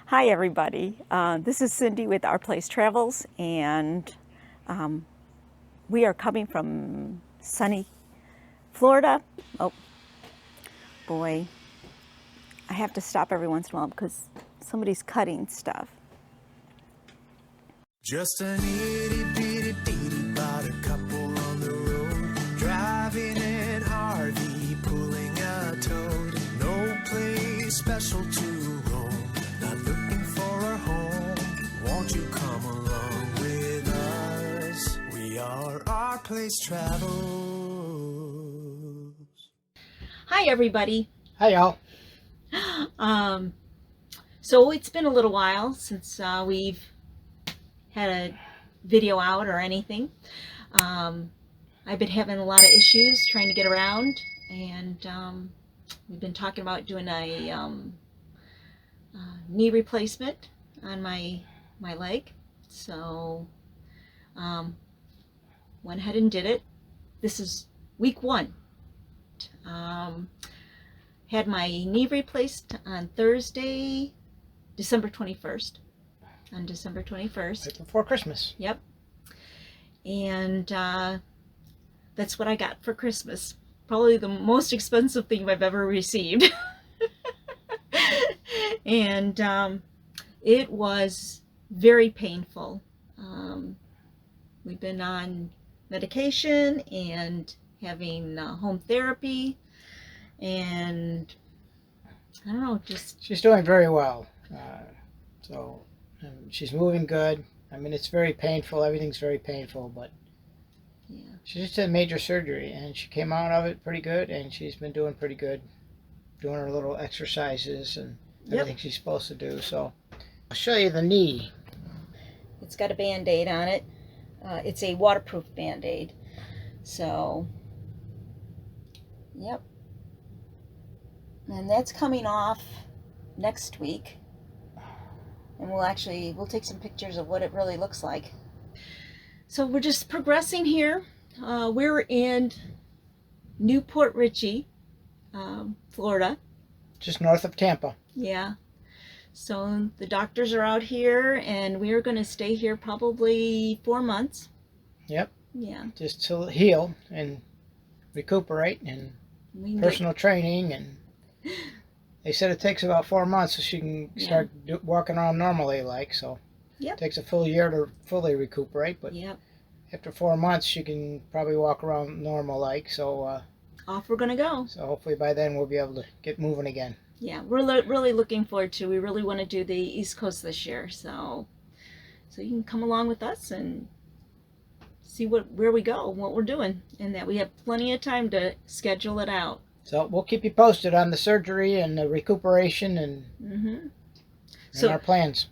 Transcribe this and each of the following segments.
Hi everybody, this is Cyndi with RPlaceTravels, and we are coming from sunny Florida. Oh boy, I have to stop every once in a while because somebody's cutting stuff. Just an itty bitty bitty bought a couple on the road, driving an RV, pulling a toad. No place special to roam, not looking for a home. Won't you come along with us? We are RPlaceTravels. Hi everybody. Hi y'all. So it's been a little while since we've had a video out or anything. I've been having a lot of issues trying to get around, and we've been talking about doing a knee replacement on my leg. So went ahead and did it. This is week 1. Had my knee replaced on Thursday, December 21st. On December 21st. Right before Christmas. Yep. And that's what I got for Christmas. Probably the most expensive thing I've ever received. And it was very painful. We've been on medication and having home therapy, and I don't know, just... She's doing very well. She's moving good. I mean, it's very painful. Everything's very painful, but yeah. She just had major surgery, and she came out of it pretty good, and she's been doing pretty good, doing her little exercises and everything she's supposed to do. So I'll show you the knee. It's got a Band-Aid on it. It's a waterproof Band-Aid. So, yep. And that's coming off next week. And we'll take some pictures of what it really looks like. So we're just progressing here. We're in Newport Richey, Florida. Just north of Tampa. Yeah. So the doctors are out here, and we are going to stay here probably 4 months. Yep. Yeah. Just to heal and recuperate and personal training, and they said it takes about 4 months so she can start walking around normally, so it takes a full year to fully recuperate, but after 4 months she can probably walk around normal so off we're gonna go. So hopefully by then we'll be able to get moving again. Yeah, we're really looking forward to. We really want to do the East Coast this year, so you can come along with us and see where we go, what we're doing, and that we have plenty of time to schedule it out. So we'll keep you posted on the surgery and the recuperation and our plans.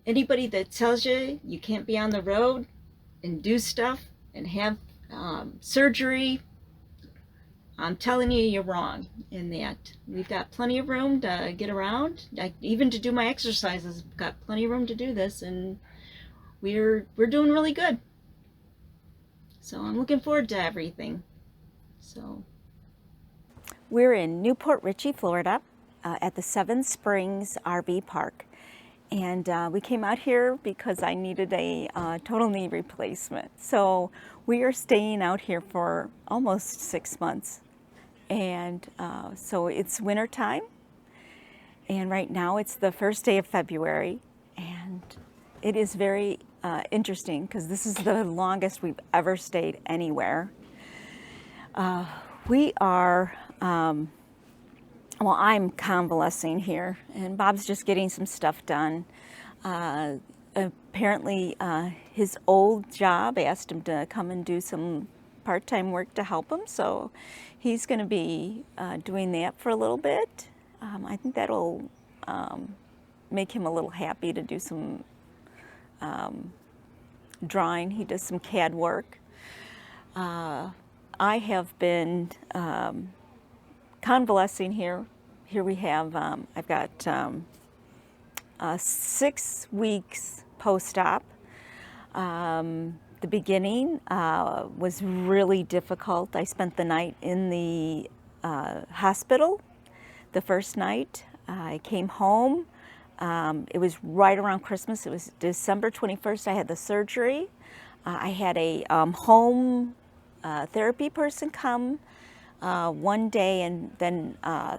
Anybody that tells you you can't be on the road and do stuff and have surgery, I'm telling you, you're wrong in that. We've got plenty of room to get around. Even to do my exercises, I've got plenty of room to do this, and we're doing really good. So I'm looking forward to everything. So we're in Newport Richey, Florida, at the Seven Springs RV Park. And we came out here because I needed a total knee replacement. So we are staying out here for almost 6 months. And so it's winter time. And right now it's the first day of February. And it is very interesting because this is the longest we've ever stayed anywhere. We are... well, I'm convalescing here, and Bob's just getting some stuff done. Apparently, his old job asked him to come and do some part-time work to help him, so he's going to be doing that for a little bit. I think that'll make him a little happy to do some drawing. He does some CAD work. I have been convalescing here. Here we have, I've got 6 weeks post-op. The beginning was really difficult. I spent the night in the hospital the first night. I came home. It was right around Christmas. It was December 21st. I had the surgery. I had a home therapy person come one day, and then a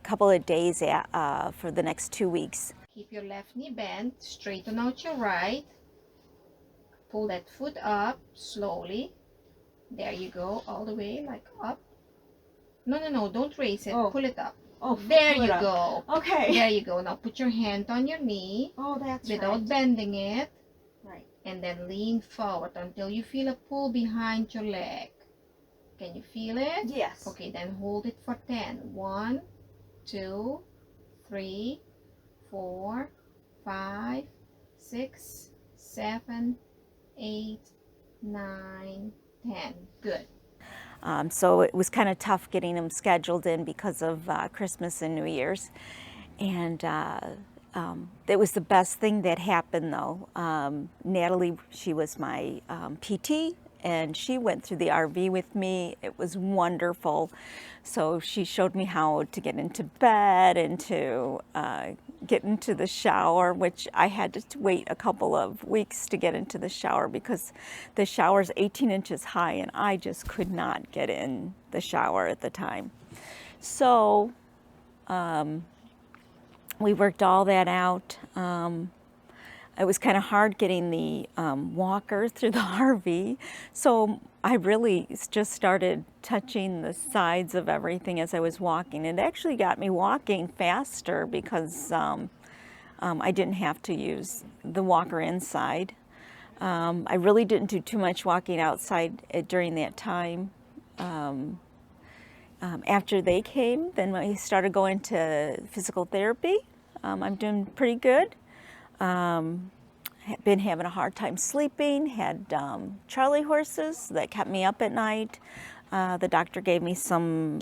couple of days for the next 2 weeks. Keep your left knee bent, straighten out your right, pull that foot up slowly. There you go, all the way, like up. No, don't raise it, pull it up. Oh, there you go. Okay. There you go. Now put your hand on your knee. Oh, that's without bending it. Right. And then lean forward until you feel a pull behind your leg. Can you feel it? Yes. Okay, then hold it for 10. 1, 2, 3, 4, 5, 6, 7, 8, 9, 10. Good. So it was kind of tough getting them scheduled in because of Christmas and New Year's. And it was the best thing that happened, though. Natalie, she was my PT, and she went through the RV with me. It was wonderful. So she showed me how to get into bed and to get into the shower, which I had to wait a couple of weeks to get into the shower because the shower's 18 inches high and I just could not get in the shower at the time. So we worked all that out. It was kind of hard getting the walker through the RV, so I really just started touching the sides of everything as I was walking. It actually got me walking faster because I didn't have to use the walker inside. I really didn't do too much walking outside during that time. After they came, then we started going to physical therapy. I'm doing pretty good. Been having a hard time sleeping, had Charlie horses that kept me up at night. The doctor gave me some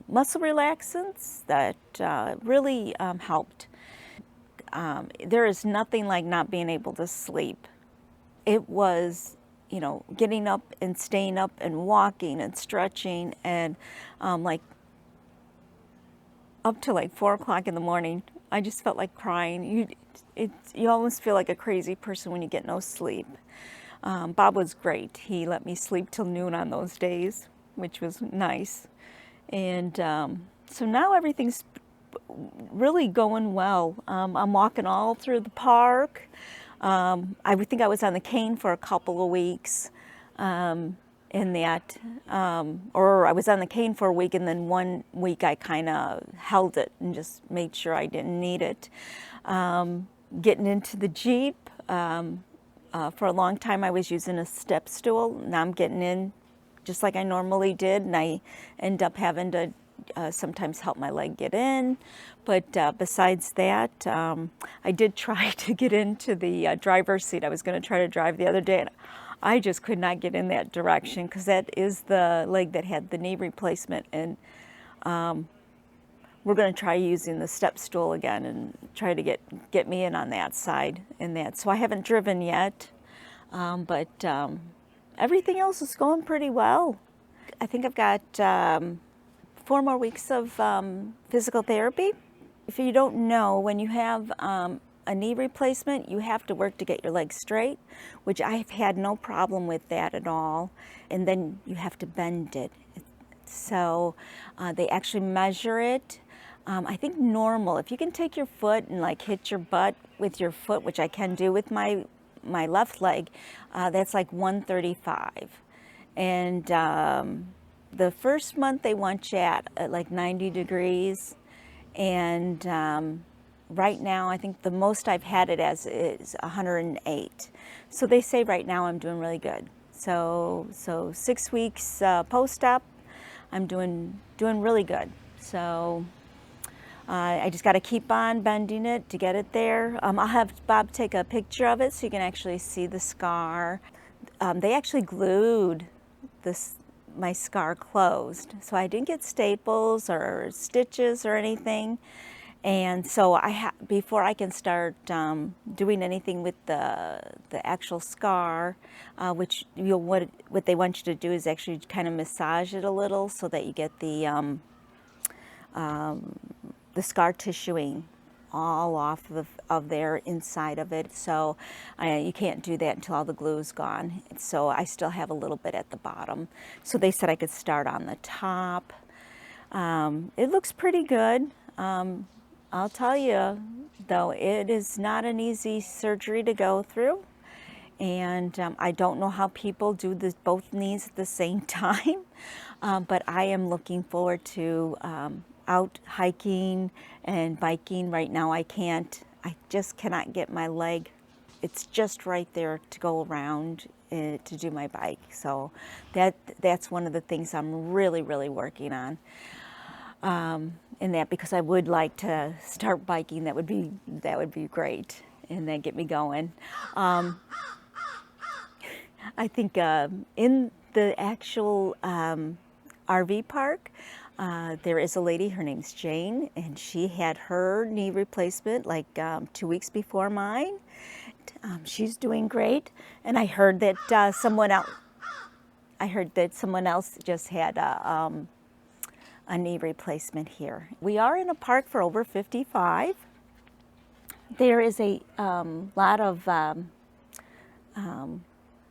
muscle relaxants that really helped. There is nothing like not being able to sleep. It was, you know, getting up and staying up and walking and stretching and like up to like 4 o'clock in the morning. I just felt like crying. You almost feel like a crazy person when you get no sleep. Bob was great. He let me sleep till noon on those days, which was nice. And so now everything's really going well. I'm walking all through the park. I would think I was on the cane for a couple of weeks in that, or I was on the cane for a week, and then 1 week I kind of held it and just made sure I didn't need it. Getting into the Jeep, for a long time I was using a step stool. Now I'm getting in just like I normally did, and I end up having to sometimes help my leg get in. But besides that, I did try to get into the driver's seat. I was going to try to drive the other day, and I just could not get in that direction because that is the leg that had the knee replacement. And we're going to try using the step stool again and try to get me in on that side. So I haven't driven yet, but everything else is going pretty well. I think I've got 4 more weeks of physical therapy. If you don't know, when you have a knee replacement, you have to work to get your legs straight, which I've had no problem with that at all. And then you have to bend it. So they actually measure it. I think normal, if you can take your foot and like hit your butt with your foot, which I can do with my left leg, that's like 135. And the first month they want you at like 90 degrees. And right now, I think the most I've had it as is 108. So they say right now I'm doing really good. So 6 weeks post-op, I'm doing really good. So I just got to keep on bending it to get it there. I'll have Bob take a picture of it so you can actually see the scar. They actually glued my scar closed, so I didn't get staples or stitches or anything. And so before I can start doing anything with the actual scar, which what they want you to do is actually kind of massage it a little so that you get the scar tissuing all off of there inside of it. So you can't do that until all the glue is gone. So I still have a little bit at the bottom. So they said I could start on the top. It looks pretty good. I'll tell you though, it is not an easy surgery to go through. And I don't know how people do both knees at the same time, but I am looking forward to out hiking and biking. Right now I just cannot get my leg. It's just right there to go around to do my bike. So that's one of the things I'm really working on. In that, because I would like to start biking. That would be great, and then get me going. I think in the actual RV park, there is a lady, her name's Jane, and she had her knee replacement like 2 weeks before mine. She's doing great, and I heard that someone else just had a knee replacement here. We are in a park for over 55. There is a lot of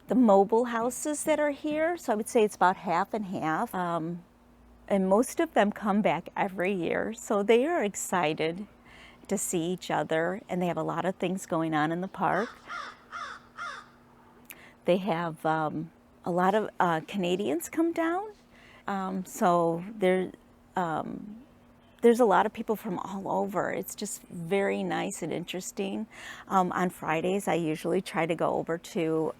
the mobile houses that are here, so I would say it's about half and half. And most of them come back every year, so they are excited to see each other, and they have a lot of things going on in the park. They have a lot of Canadians come down, so there's a lot of people from all over. It's just very nice and interesting. On Fridays, I usually try to go over to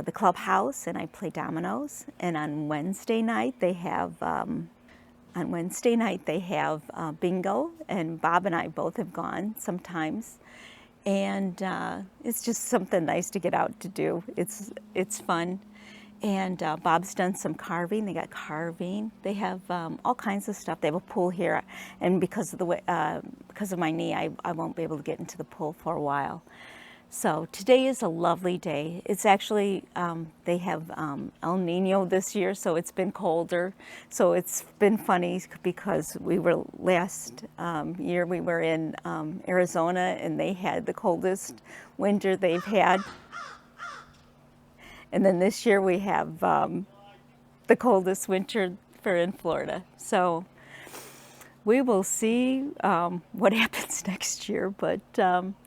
the clubhouse and I play dominoes. And on Wednesday night they have bingo, and Bob and I both have gone sometimes. And it's just something nice to get out to do. It's fun. And Bob's done some carving. They got carving. They have all kinds of stuff. They have a pool here, and because of the way, because of my knee, I won't be able to get into the pool for a while. So today is a lovely day. It's actually they have El Nino this year, so it's been colder. So it's been funny because we were last year we were in Arizona, and they had the coldest winter they've had. And then this year we have the coldest winter in Florida. So we will see what happens next year. But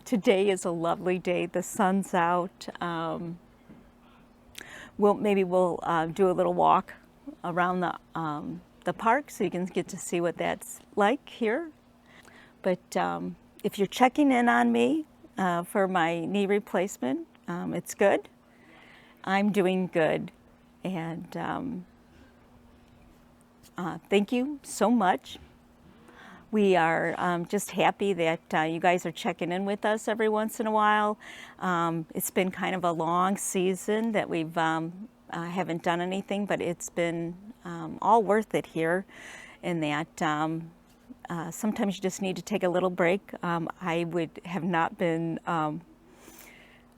today is a lovely day. The sun's out. Maybe we'll do a little walk around the park so you can get to see what that's like here. But if you're checking in on me for my knee replacement, it's good. I'm doing good, and thank you so much. We are just happy that you guys are checking in with us every once in a while. It's been kind of a long season that we've haven't done anything, but it's been all worth it here, in that sometimes you just need to take a little break. I would have not been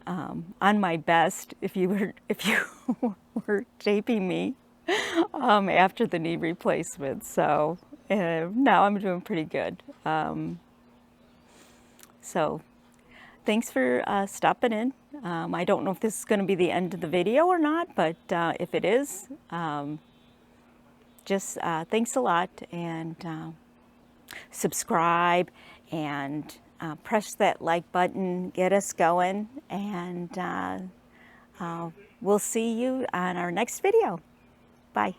on my best if you were taping me after the knee replacement. So now I'm doing pretty good. So thanks for stopping in. I don't know if this is going to be the end of the video or not, but if it is, just thanks a lot, and subscribe and press that like button, get us going, and we'll see you on our next video. Bye.